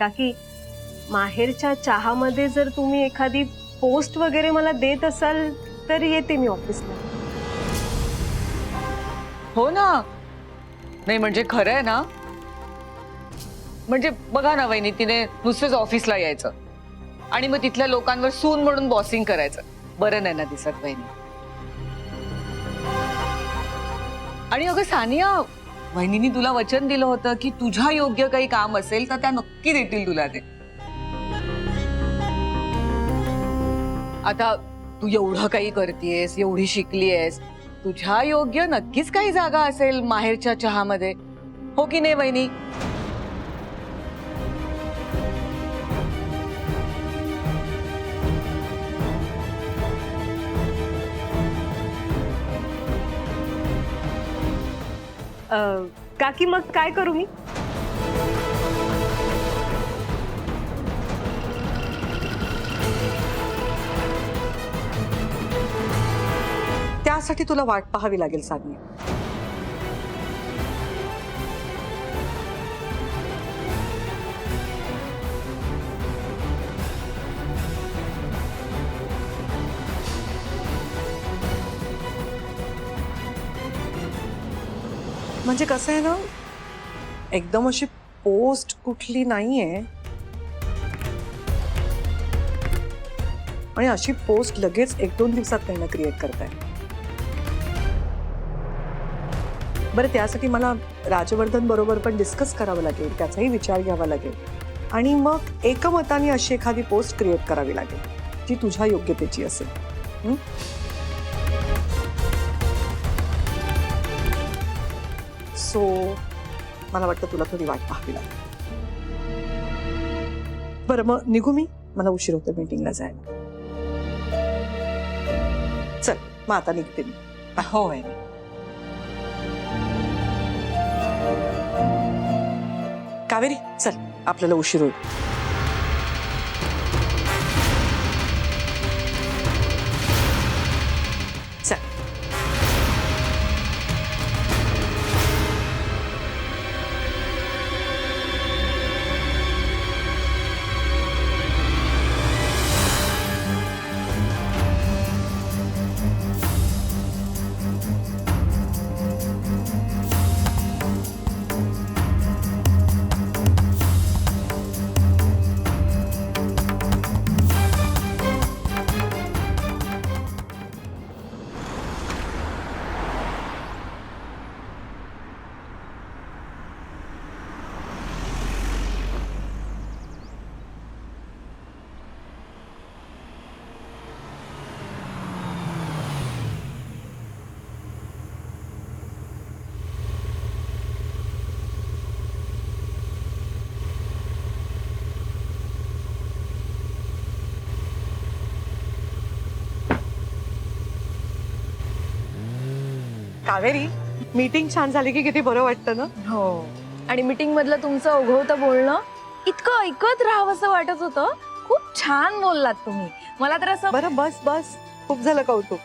काकी माहेरच्या चहामध्ये जर तुम्ही एखादी पोस्ट वगैरे मला देत असाल तर येते मी ऑफिसला. हो ना. नाही म्हणजे खरं आहे ना. म्हणजे बघा ना वहिनी, तिने नुसतंच ऑफिसला यायचं आणि मग तिथल्या लोकांवर सून म्हणून बॉसिंग करायचं. बरं नाही ना दिसत वहिनी. आणि अगं सानिया, वहिनींनी तुला वचन दिलं होतं की तुझ्या योग्य काही काम असेल तर त्या नक्की देतील तुला ते. आता तू एवढं काही करतेस, एवढी शिकलीयस, तुझ्या योग्य नक्कीच काही जागा असेल माहेरच्या चहामध्ये, हो की नाही वहिनी? काकी मग काय करू मी? त्यासाठी तुला वाट पाहावी लागेल सानिया. म्हणजे कसं आहे ना, एकदम अशी पोस्ट कुठली नाहीये आणि अशी पोस्ट लगेच 1-2 दिवसात त्यांना क्रिएट करताय. बरं, त्यासाठी मला राजवर्धन बरोबर पण डिस्कस करावं लागेल, त्याचाही विचार घ्यावा लागेल आणि मग एकमताने अशी एखादी पोस्ट क्रिएट करावी लागेल जी तुझ्या योग्यतेची असेल. सो मला वाटतं तुला थोडी वाट पाहावी लागेल. बरं मग निघू मी, मला उशीर होतो मीटिंगला जायला. चल मग आता निघते मी. हो वहिनी. कावेरी चल, आपल्याला उशीर होईल. चल. कावेरी, मीटिंग छान झाली की किती बरं वाटतं ना. हो. आणि मीटिंग मधलं तुमचं ओघवतं बोलणं इतकं ऐकत राहावं असं वाटत होतं. खूप छान बोललात तुम्ही. मला तर असं. बरं बस बस, खूप झालं कौतुक.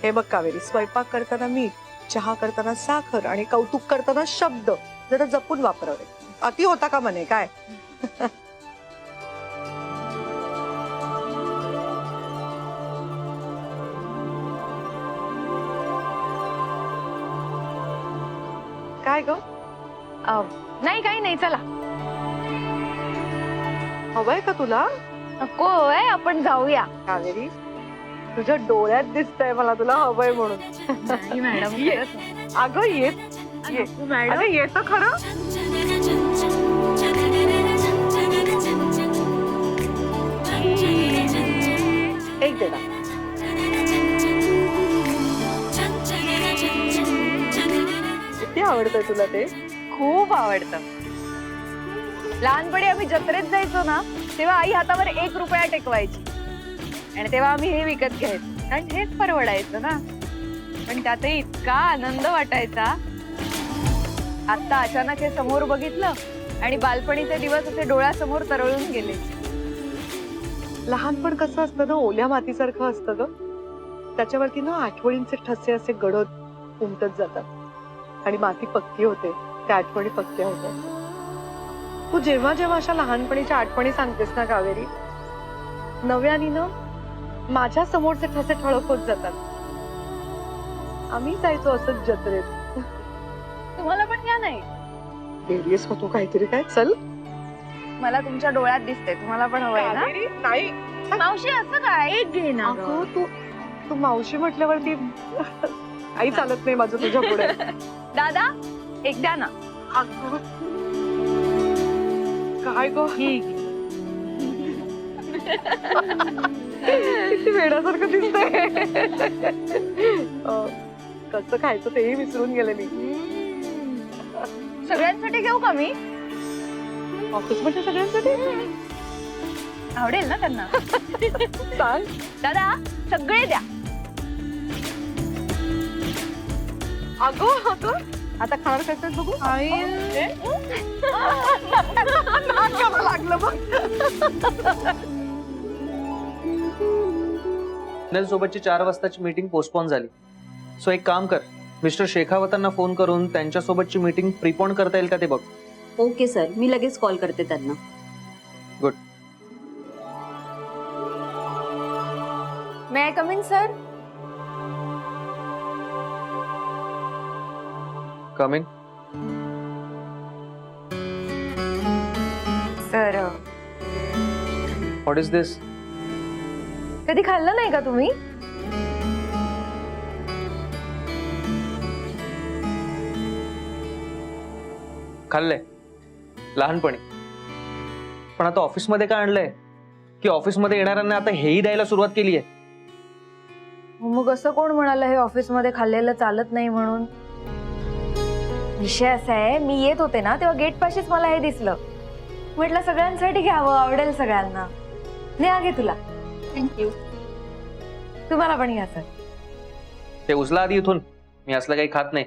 हे बघ कावेरी, स्वयंपाक करताना मीठ, चहा करताना साखर आणि कौतुक करताना शब्द जरा जपून वापरावे. अति होता का म्हणे काय. काय ग, नाही काही नाही, चला. हवंय का तुला? नको होय, आपण जाऊया. कावेरी, तुझ्या डोळ्यात दिसतंय मला तुला हवंय म्हणून. नाही मॅडम, ये. अगं येत ये. अगं येतं खरं. एक दे ना. किती आवडतंय तुला ते? खूप आवडतं. लहानपणी आम्ही जत्रेत जायचो ना, तेव्हा आई हातावर 1 रुपया टेकवायची आणि तेव्हा आम्ही हे विकत घ्यायचो, कारण हेच परवडायचं ना. पण त्यातही इतका आनंद वाटायचा. आता अचानक हे समोर बघितलं आणि बालपणीचे दिवस असे डोळ्यासमोर तरळून गेले. लहानपण कसं असतं ना, ओल्या मातीसारखं असतं ग. त्याच्यावरती ना आठवणींचे ठसे असे गडद उमटत जातात आणि माती पक्की होते, त्या आठवणी पक्क्या होतात. तू जेव्हा जेव्हा अशा लहानपणीच्या आठवणी सांगतेस ना कावेरी, नव्याने ना माझ्या समोरचे ठसे ठळक होत जातात. आम्ही जायचो असंच जत्रेत. तुम्हाला पण घ्या नाही. वेरियस होतो काहीतरी. काय चल. मला तुमच्या डोळ्यात दिसते, तुम्हाला पण हवंय ना. कावेरी, नाही. मावशी असं काय, एक घे ना गं. अगं तू मावशी म्हटल्यावरती काही चालत नाही माझं तुझ्या पुढे. दादा एक द्या ना. अगं, काय गो किती वेड्यासारखं दिसतंय. कसं खायचं तेही विसरून गेले मी. सगळ्यांसाठी घेऊ का मी? ऑफिस मध्ये सगळ्यांसाठी आवडेल ना त्यांना. सांग. दादा सगळे द्या. अगं अगं आता खाणार कसं बघू. नाकाला लागलं बघ. नल सोबतची 4 वाजताची मीटिंग पोस्टपोन झाली. सो एक काम कर, मिस्टर शेखावतांना फोन करून त्यांच्यासोबतची मीटिंग प्रीपोन करता येईल का ते बघ. ओके सर, मी लगेच कॉल करते त्यांना. Good. May I come in sir? Come in. Sir what is this? कधी खाल्लं नाही का तुम्ही? खाल्लंय लहानपणी, पण आता ऑफिसमध्ये काय आणलंय की ऑफिसमध्ये येणाऱ्यांना आता हेही द्यायला सुरुवात केली आहे. मग असं कोण म्हणालं हे ऑफिस मध्ये खाल्लेलं चालत नाही म्हणून? विषय असा आहे, मी येत होते ना तेव्हा गेट पाशीच मला हे दिसलं. म्हटलं सगळ्यांसाठी घ्यावं, आवडेल सगळ्यांना. नाही घे तुला. थँक्यू. तुम्हाला पण घ्या सर. ते उचला आधी इथून, मी असलं काही खात नाही.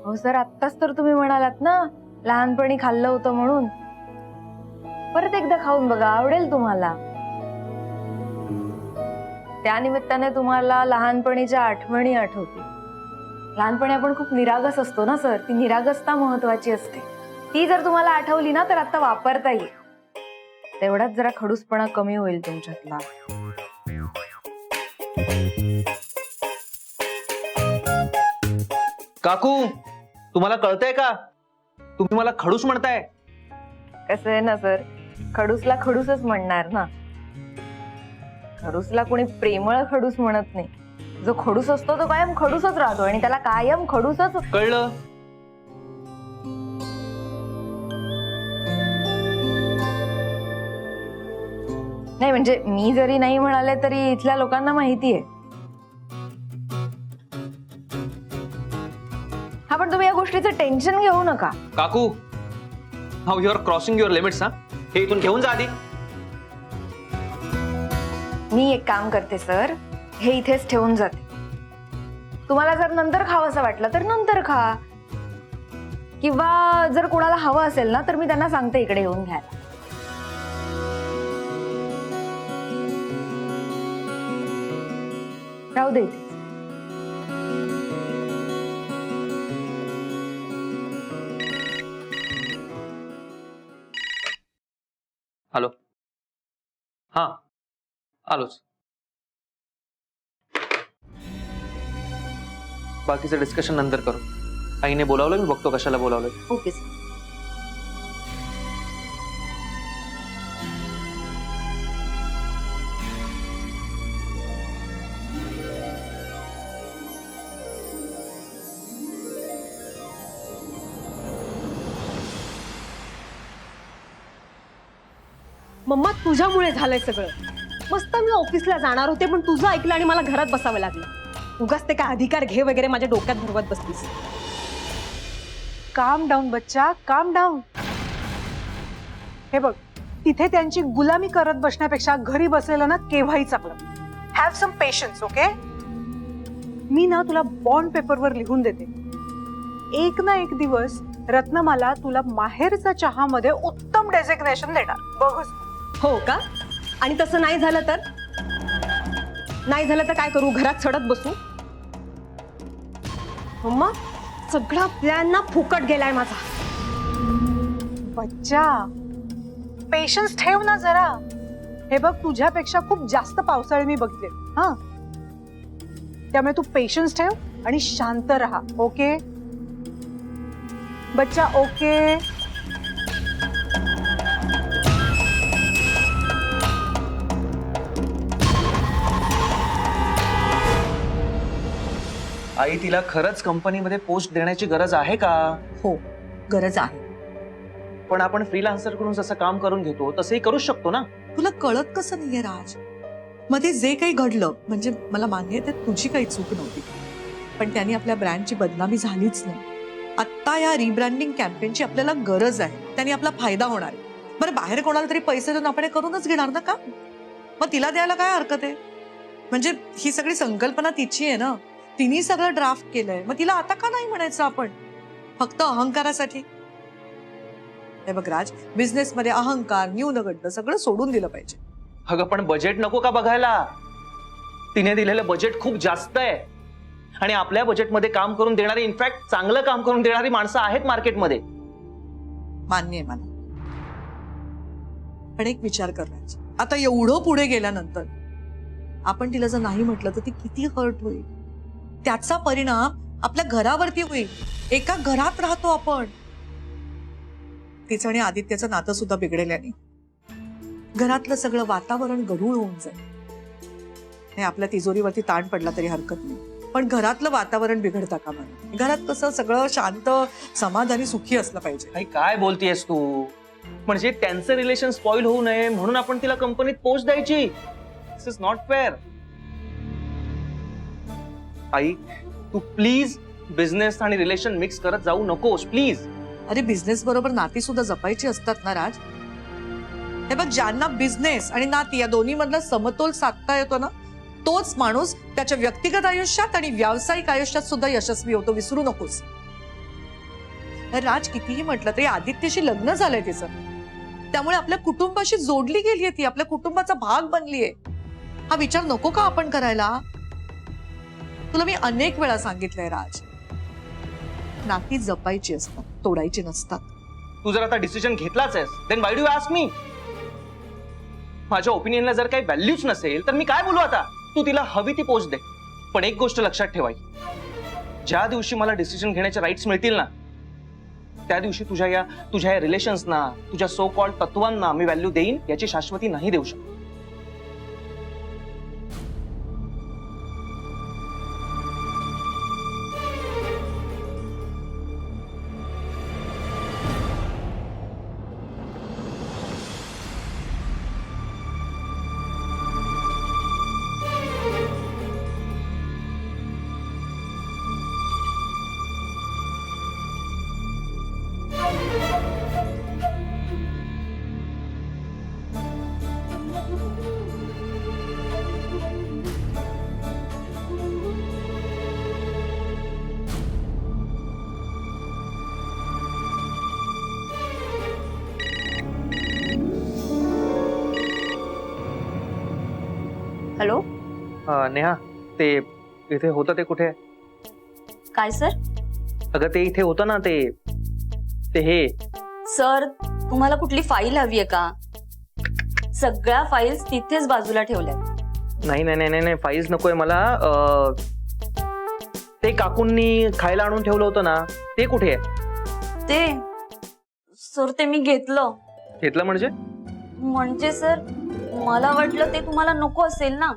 हो सर, आत्ताच तर तुम्ही म्हणालात ना लहानपणी खाल्लं होतं म्हणून. परत एकदा खाऊन बघा, आवडेल तुम्हाला. त्या निमित्ताने तुम्हाला लहानपणीच्या आठवणी आठवतील. लहानपणी आपण खूप निरागस असतो ना सर, ती निरागसता महत्वाची असते. ती जर तुम्हाला आठवली ना तर आता वापरता येईल. तेवढाच जरा खडूसपणा कमी होईल तुमच्यातला. काकू, तुम्हाला कळतंय का? तुम्ही मला खडूस म्हणताय. कसं आहे ना सर, खडूसला खडूसच म्हणणार ना. खडूसला कोणी प्रेमळ खडूस म्हणत नाही. जो खडूस असतो तो कायम खडूसच राहतो आणि त्याला कायम खडूसच. कळलं? नाही म्हणजे मी जरी नाही म्हणाले तरी इथल्या लोकांना माहिती आहे. हा पण तुम्ही या गोष्टीचं टेन्शन घेऊ नका. काकू, now you are crossing your limits. हा, हे इथून घेऊन जा आधी. मी एक काम करते सर, हे इथेच ठेवून जाते. तुम्हाला जर नंतर खावंसं वाटलं तर नंतर खा, किंवा जर कोणाला हवं असेल ना तर मी त्यांना सांगते इकडे येऊन घ्यायला. राहू दे इथे. हॅलो. हा, आलोच. बाकीचं डिस्कशन नंतर करू. आईने बोलावलं, मी बघतो कशाला बोलावलं. Okay sir. मम्मा तुझ्यामुळे झालंय सगळं. मस्त मी ऑफिसला जाणार होते पण तुझं ऐकलं आणि मला घरात बसावं लागलं. उगाच ते काय अधिकार घे वगैरे माझ्या डोक्यात भरवत बसलीस. काम डाऊन बच्चा, काम डाऊन. हे बघ, तिथे त्यांची गुलामी करत बसण्यापेक्षा घरी बसलेलं ना केव्हाही चांगलं. Have some patience. ओके, मी ना तुला बॉन्ड पेपरवर लिहून देते. एक ना एक दिवस रत्नमाला तुला माहेरचा चहामध्ये उत्तम डेझिग्नेशन देणार. बघ. हो का? आणि तसं नाही झालं तर? नाही झालं तर काय करू? घरात सडत बसू? मम्मा, सगळा प्लॅन ना फुकट गेलाय माझा. बच्चा पेशन्स ठेव ना जरा. हे बघ तुझ्यापेक्षा खूप जास्त पावसाळे मी बघितले हा. त्यामुळे तू पेशन्स ठेव आणि शांत राहा. ओके बच्चा ओके. आई तिला खरंच कंपनीमध्ये पोस्ट देण्याची गरज आहे का? हो गरज आहे. पण आपण फ्रीलान्सर कडून जसं काम करून घेतो तसंही करूच शकतो ना. तुला कळत कसं नाहीये राज? मध्ये जे काही घडलं म्हणजे मला मान्य आहे त्यात तुझी काही चूक नव्हती, पण त्यांनी आपल्या ब्रँडची बदनामी झालीच नाही. आत्ता या रिब्रँडिंग कॅम्पेनची आपल्याला गरज आहे. त्यांनी आपला फायदा होणार आहे. बरं बाहेर कोणाला तरी पैसे देऊन आपण हे करूनच घेणार ना का? मग तिला द्यायला काय हरकत आहे? म्हणजे ही सगळी संकल्पना तिची आहे ना. तिने सगळं ड्राफ्ट केलंय. मग तिला आता का नाही म्हणायचं आपण फक्त अहंकारासाठी? हे बघ राज, बिझनेसमध्ये अहंकार न्यूनगंड सगळं सोडून दिलं पाहिजे. अगं पण बजेट नको का बघायला? तिने दिलेलं बजेट खूप जास्त आहे आणि आपल्या बजेटमध्ये काम करून देणारी, इनफॅक्ट चांगलं काम करून देणारी माणसं आहेत मार्केटमध्ये. मान्य आहे मला, पण एक विचार कर राज, आता एवढं पुढे गेल्यानंतर आपण तिला जर नाही म्हटलं तर ती किती हर्ट होईल. त्याचा परिणाम आपल्या घरावरती होईल. एका घरात राहतो आपण. तिचं आणि आदित्यचं नातं सुद्धा बिघडेल आणि घरातलं सगळं वातावरण गढूळ होऊन जाईल. हे आपल्या तिजोरीवरती ताण पडला तरी हरकत नाही, पण घरातलं वातावरण बिघडता कामा नये. घरात कसं सगळं शांत समाधानी सुखी असलं पाहिजे. आई काय बोलतेयस तू? म्हणजे त्यांचं रिलेशन स्पॉइल होऊ नये म्हणून आपण तिला कंपनीत पोस्ट द्यायची? This is not fair. आई तू प्लीज बिझनेस आणि रिलेशन मिक्स करत जाऊ नकोस प्लीज. अरे बिझनेस बरोबर नाती सुद्धा जपायची असतात ना राज. हे बघ, ज्यांना बिझनेस आणि नाती या दोन्ही मधला समतोल साधता येतो ना, तोच माणूस त्याच्या व्यक्तिगत आयुष्यात आणि व्यावसायिक आयुष्यात सुद्धा यशस्वी होतो. विसरू नकोस. राज कितीही म्हटलं तरी आदित्यशी लग्न झालंय तिचं. त्यामुळे आपल्या कुटुंबाशी जोडली गेलीये ती, आपल्या कुटुंबाचा भाग बनलीये. हा विचार नको का आपण करायला? तुला मी अनेक वेळा सांगितलंय राज, नाती जपायची असतात, तोडायची नसतात. तू जर आता डिसिजन घेतलाच आहेस, then why do you ask me? माझ्या ओपिनियनला जर काही व्हॅल्यूच नसेल तर मी काय बोलू आता? तू तिला हवी ती पोस्ट दे, पण एक गोष्ट लक्षात ठेवाय, ज्या दिवशी मला डिसिजन घेण्याचे राईट्स मिळतील ना, त्या दिवशी तुझ्या या रिलेशन्सना, तुझ्या सो कॉल्ड तत्वांना मी व्हॅल्यू देईन याची शाश्वती नाही देऊ शकत. हॅलो नेहा, ते इथे होतं ते कुठे? काय सर? अगं ते इथे होतं ना, ते हे. सर तुम्हाला कुठली फाईल हवी आहे का? सगळ्या फाईल्स तिथेच बाजूला ठेवल्यात. नाही नाही नाही नाही, फाईल्स नकोय मला. ते काकूंनी खायला आणून ठेवलं होतं ना, ते कुठे आहे? ते सर ते मी घेतलं. घेतलं म्हणजे सर मला वाटलं ते तुम्हाला नको असेल ना,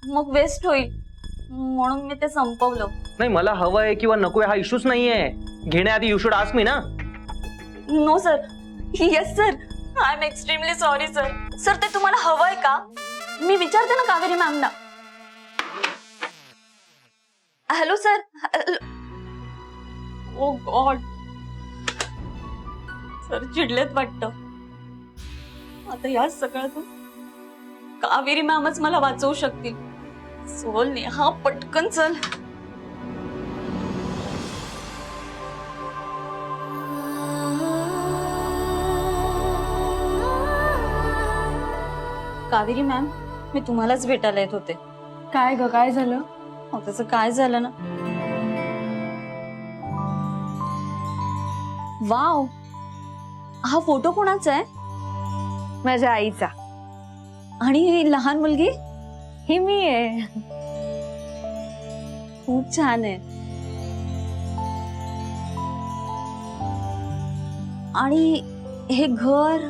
मग वेस्ट होईल म्हणून मी ते संपवलं. नाही, मला हवंय किंवा नकोय हा इश्यूच नाहीये. घेण्याआधी यू शुड आस्क मी ना. No sir. Yes sir, I am extremely sorry sir. Sir ते तुम्हाला हवंय का? मी विचारते ना कावेरी मॅमना. Hello sir. Oh god, sir चिडलेत वाटतं. आता या सगळ्यातून कावेरी मॅमच मला वाचवू शकतील. चल नेहा पटकन चल. कावेरी मॅम, मी तुम्हालाच भेटायला येत होते. काय ग, काय झालं? त्याचं काय झालं ना, वाव, हा फोटो कोणाचा आहे? माझ्या आईचा. आणि ही लहान मुलगी ही मी आहे. खूप छान आहे. आणि हे घर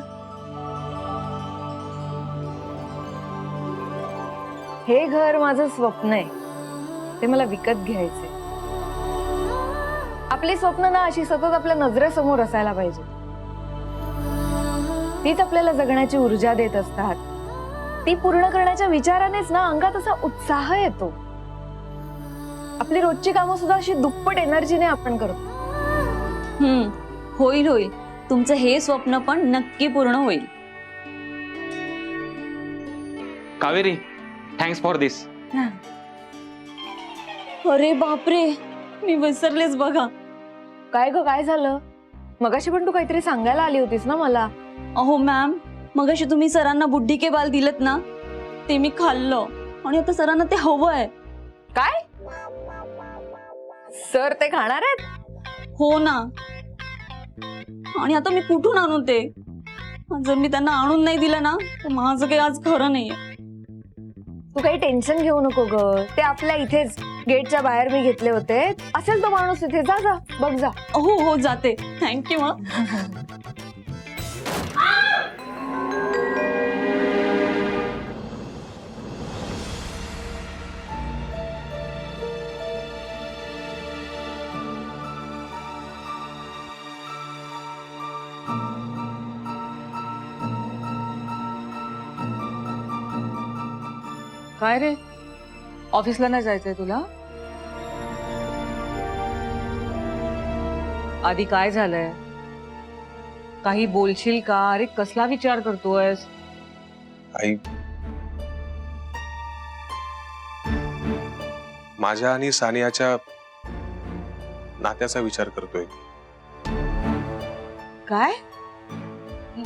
हे घर माझं स्वप्न आहे. ते मला विकत घ्यायचंय. आपली स्वप्न ना अशी सतत आपल्या नजरेसमोर असायला पाहिजे. तीच आपल्याला जगण्याची ऊर्जा देत असतात. ती पूर्ण करण्याच्या विचारानेच ना अंगात असा उत्साह येतो. आपली रोजची कामं सुद्धा अशी दुप्पट एनर्जीने आपण करतो. होईल होईल. तुमचं हे स्वप्न पण नक्की पूर्ण होईल. कावेरी, थँक्स फॉर दिस. अरे बापरे, मी विसरलेच बघा. काय ग, काय झालं? मगाशी पण तू काहीतरी सांगायला आली होतीस ना मला. अहो मॅम, मगाशी तुम्ही सरांना बुड्डी के बाल दिलत ना, ते मी खाल्लं आणि आता सरांना ते हवंय. काय? सर ते खाणार आहेत? हो ना. आणि आता मी कुठून आणू ते? जर मी त्यांना आणून नाही दिलं ना तर माझं काही आज खरं नाहीये. तू काही टेन्शन घेऊ नको ग. ते आपल्या इथेच गेटच्या बाहेर मी घेतले होते. असेल तो माणूस इथे. जा जा, बघ जा. हो हो, जाते. थँक्यू. काय रे, ऑफिसला नाही जायचंय तुला? आधी काय झालंय? काही बोलशील का? अरे कसला विचार करतोयस? आई, माझ्या आणि सानियाच्या नात्याचा विचार करतोय. काय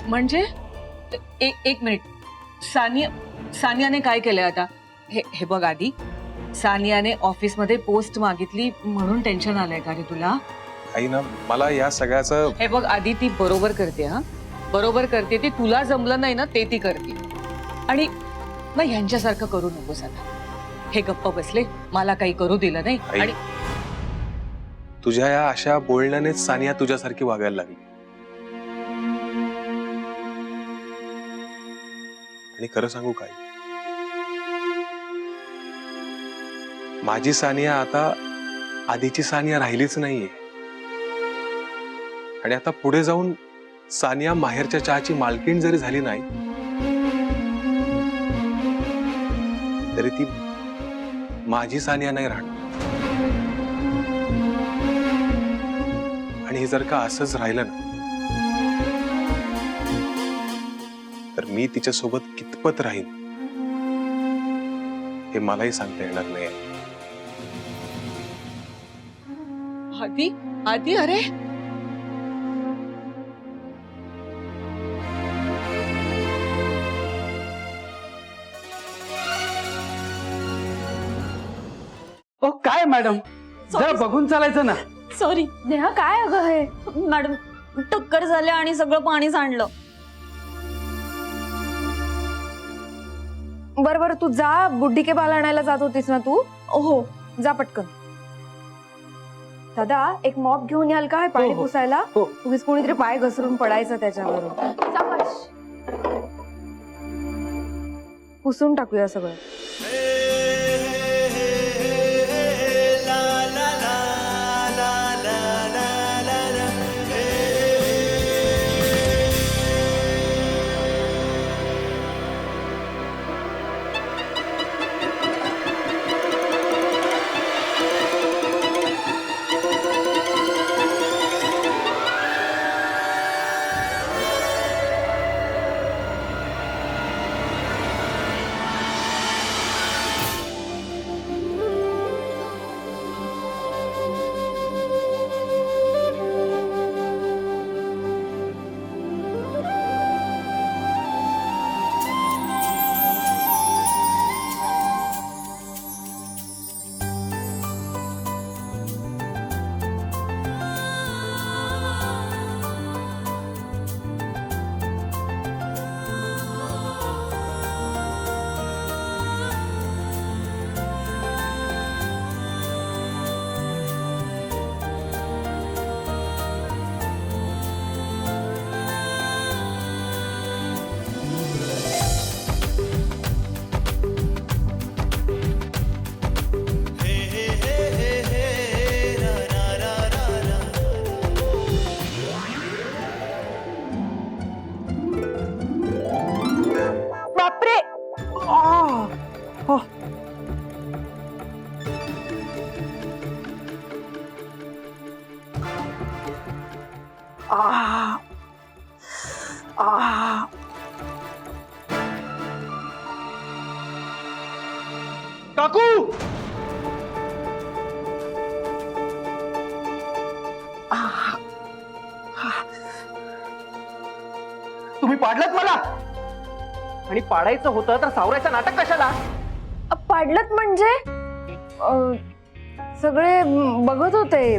म्हणजे? एक मिनिट. सानियाने काय केलंय आता? हे बघ आधी, सानियाने ऑफिसमध्ये पोस्ट मागितली म्हणून टेन्शन आलंय का रे तुला? आई ना, मला या सगळ्याचं हे बघ आधी, ती बरोबर करते. हा, बरोबर करते ती. तुला जमलं नाही ना ते ती करते. आणि मग ह्यांच्यासारखं करू नकोस आता. हे गप्प बसले, मला काही करू दिलं नाही. आई, आणि तुझ्या या अशा बोलण्यानेच सानिया तुझ्यासारखी वागायला लागली. आणि खरं सांगू काय, माझी सानिया आता आधीची सानिया राहिलीच नाहीये. आणि आता पुढे जाऊन सानिया माहेरच्या चहाची मालकीण जरी झाली नाही तरी ती माझी सानिया नाही राहणार. आणि हे जर का असंच राहिलं ना तर मी तिच्यासोबत कितपत राहीन हे मलाही सांगता येणार नाही. आधी अरे ओ काय मॅडम, जरा बघून चालायचं ना. सॉरी नेहा, काय अगं हे? मॅडम, टक्कर झाले आणि सगळं पाणी सांडलं. बरं तू जा. बुड्डी के बाल आणायला जात होतीस ना तू? हो. जा पटकन. दादा, एक मॉप घेऊन याल का? पाणी हो. पुसायला. हो. उगीच कोणीतरी पाय घसरून पडायचं त्याच्यावर. सावकाश. पुसून टाकूया सगळं. आ आ काकू तुम्ही पाडलत मला आणि पाडायचं होतं तर सावरायचं नाटक कशाला? पाडलत म्हणजे सगळे बघत होते